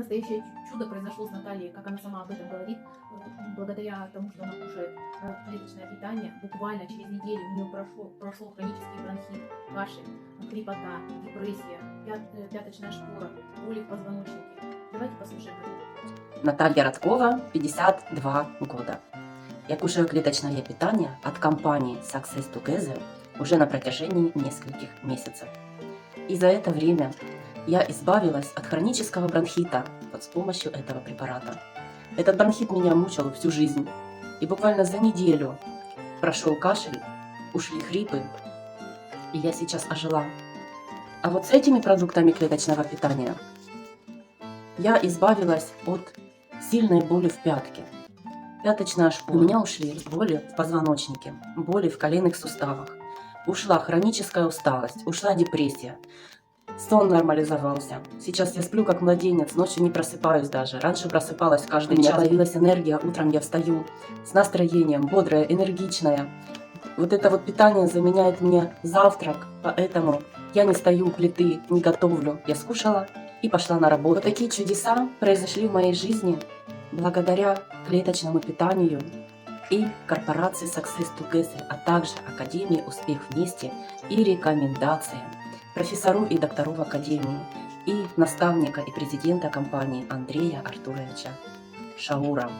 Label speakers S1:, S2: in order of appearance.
S1: настоящее чудо произошло с Натальей, как она сама об этом говорит, благодаря тому, что она кушает клеточное питание. Буквально через неделю у нее прошло хронический бронхит, кашель, хрипота, депрессия, пяточная шпора, боли в позвоночнике. Давайте послушаем это.
S2: Наталья Радкова, 52 года. Я кушаю клеточное питание от компании Success Together уже на протяжении нескольких месяцев. И за это время я избавилась от хронического бронхита вот с помощью этого препарата. Этот бронхит меня мучил всю жизнь. И буквально за неделю прошел кашель, ушли хрипы, и я сейчас ожила. А вот с этими продуктами клеточного питания я избавилась от сильной боли в пятке. Пяточная шпора. У меня ушли боли в позвоночнике, боли в коленных суставах. Ушла хроническая усталость, ушла депрессия. Сон нормализовался. Сейчас я сплю как младенец, ночью не просыпаюсь даже. Раньше просыпалась каждый час. У меня появилась энергия, утром я встаю с настроением, бодрая, энергичная. Вот это вот питание заменяет мне завтрак, поэтому я не стою у плиты, не готовлю. Я скушала и пошла на работу. Вот такие чудеса произошли в моей жизни благодаря клеточному питанию и корпорации Success Together, а также Академии Успех Вместе и рекомендациям профессоров и докторов Академии и наставника и президента компании Андрея Артуровича Шаура.